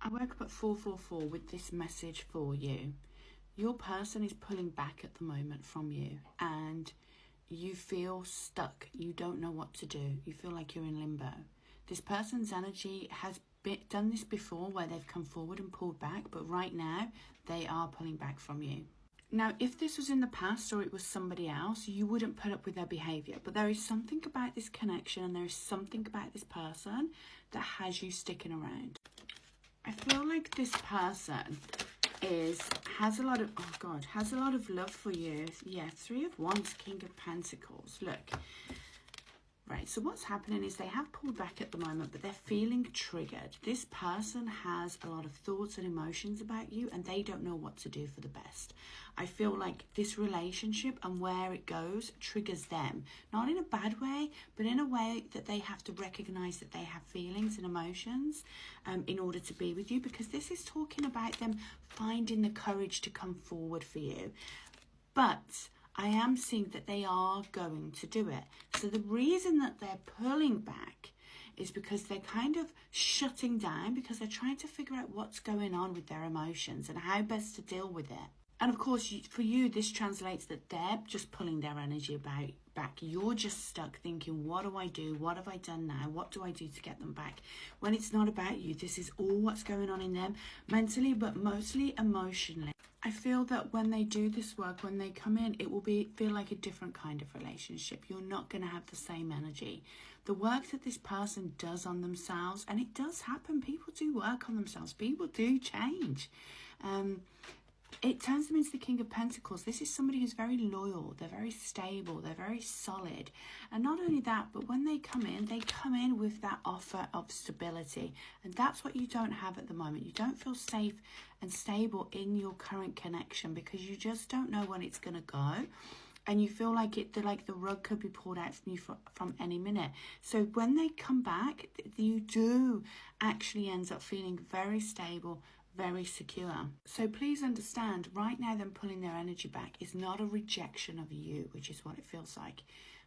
I woke up at 4:44 with this message for you. Your person is pulling back at the moment from you, and you feel stuck. You don't know what to do. You feel like you're in limbo. This person's energy has done this before, where they've come forward and pulled back, but right now they are pulling back from you. Now, if this was in the past or it was somebody else, you wouldn't put up with their behaviour. But there is something about this connection, and there is something about this person that has you sticking around. I feel like this person has a lot of love for you. Yeah, 3 of Wands, King of Pentacles. Look. Right, so what's happening is they have pulled back at the moment, but they're feeling triggered. This person has a lot of thoughts and emotions about you, and they don't know what to do for the best. I feel like this relationship and where it goes triggers them. Not in a bad way, but in a way that they have to recognise that they have feelings and emotions in order to be with you, because this is talking about them finding the courage to come forward for you. But I am seeing that they are going to do it. So the reason that they're pulling back is because they're kind of shutting down, because they're trying to figure out what's going on with their emotions and how best to deal with it. And of course, for you, this translates that they're just pulling their energy back. You're just stuck thinking, what do I do? What have I done now? What do I do to get them back? When it's not about you. This is all what's going on in them mentally, but mostly emotionally. I feel that when they do this work, when they come in, it will feel like a different kind of relationship. You're not going to have the same energy. The work that this person does on themselves, and it does happen. People do work on themselves. People do change. It turns them into the King of Pentacles. This is somebody who's very loyal. They're very stable. They're very solid. And not only that, but when they come in with that offer of stability. And that's what you don't have at the moment. You don't feel safe and stable in your current connection, because you just don't know when it's going to go. And you feel like the rug could be pulled out from you from any minute. So when they come back, you do actually end up feeling very stable, very secure. So please understand, right now them pulling their energy back is not a rejection of you, which is what it feels like.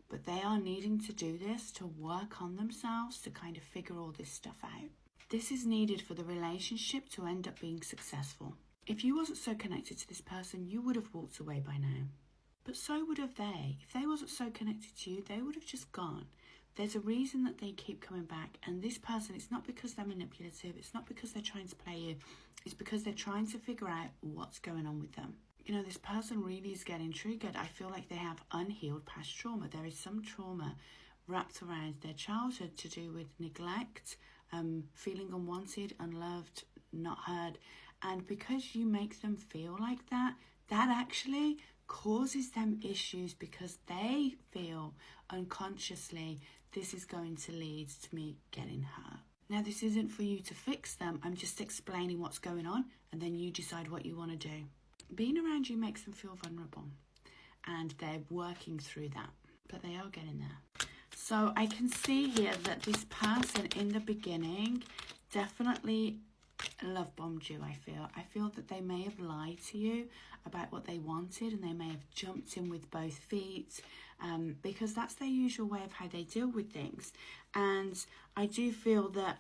But they are needing to do this to work on themselves, to kind of figure all this stuff out. This is needed for the relationship to end up being successful. If you wasn't so connected to this person, you would have walked away by now. But so would have they. If they wasn't so connected to you, they would have just gone. There's a reason that they keep coming back. And this person, it's not because they're manipulative. It's not because they're trying to play you. It's because they're trying to figure out what's going on with them. You know, this person really is getting triggered. I feel like they have unhealed past trauma. There is some trauma wrapped around their childhood to do with neglect, feeling unwanted, unloved, not heard. And because you make them feel like that, that actually causes them issues, because they feel unconsciously this is going to lead to me getting hurt. Now, this isn't for you to fix them. I'm just explaining what's going on, and then you decide what you want to do. Being around you makes them feel vulnerable, and they're working through that, but they are getting there. So I can see here that this person in the beginning definitely love bombed you. I feel that they may have lied to you about what they wanted, and they may have jumped in with both feet, because that's their usual way of how they deal with things. And I do feel that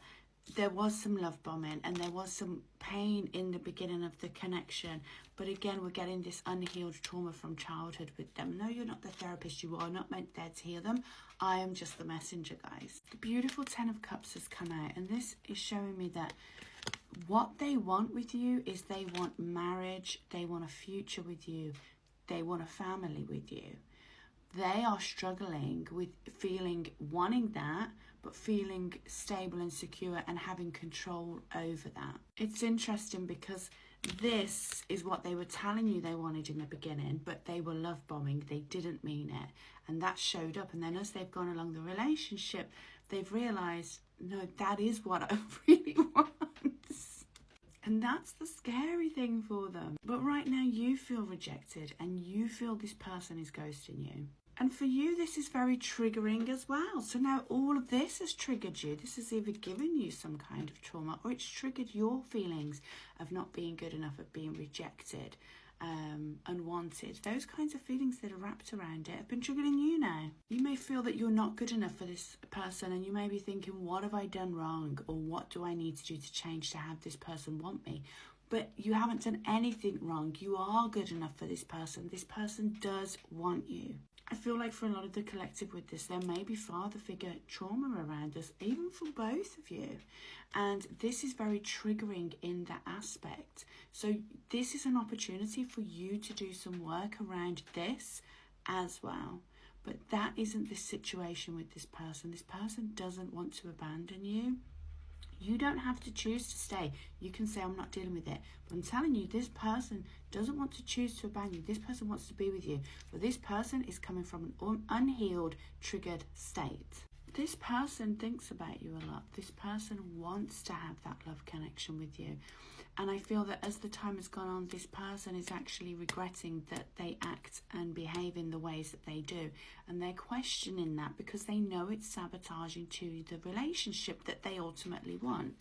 there was some love bombing, and there was some pain in the beginning of the connection. But again, we're getting this unhealed trauma from childhood with them. No, you're not the therapist. You are not meant there to heal them. I am just the messenger, guys. The beautiful 10 of Cups has come out, and this is showing me that what they want with you is they want marriage, they want a future with you, they want a family with you. They are struggling with wanting that, but feeling stable and secure and having control over that. It's interesting because this is what they were telling you they wanted in the beginning, but they were love bombing. They didn't mean it. And that showed up. And then as they've gone along the relationship, they've realised, no, that is what I really want. And that's the scary thing for them. But right now you feel rejected, and you feel this person is ghosting you. And for you, this is very triggering as well. So now all of this has triggered you. This has either given you some kind of trauma, or it's triggered your feelings of not being good enough, of being rejected. unwanted, those kinds of feelings that are wrapped around it have been triggered in you now. You may feel that you're not good enough for this person, and you may be thinking, what have I done wrong, or what do I need to do to change to have this person want me? But you haven't done anything wrong. You are good enough for this person. This person does want you. I feel like for a lot of the collective with this, there may be father figure trauma around us, even for both of you. And this is very triggering in that aspect. So this is an opportunity for you to do some work around this as well. But that isn't the situation with this person. This person doesn't want to abandon you. You don't have to choose to stay. You can say, I'm not dealing with it. But I'm telling you, this person doesn't want to choose to abandon you. This person wants to be with you. But this person is coming from an unhealed, triggered state. This person thinks about you a lot. This person wants to have that love connection with you. And I feel that as the time has gone on, this person is actually regretting that they act and behave in the ways that they do. And they're questioning that because they know it's sabotaging to the relationship that they ultimately want.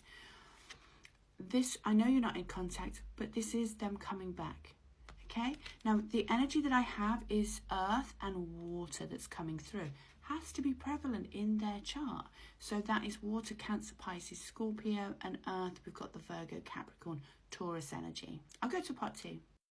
This, I know you're not in contact, but this is them coming back. Okay? Now, the energy that I have is earth and water that's coming through. Has to be prevalent in their chart. So that is water, Cancer, Pisces, Scorpio, and earth. We've got the Virgo, Capricorn, Taurus energy. I'll go to part 2.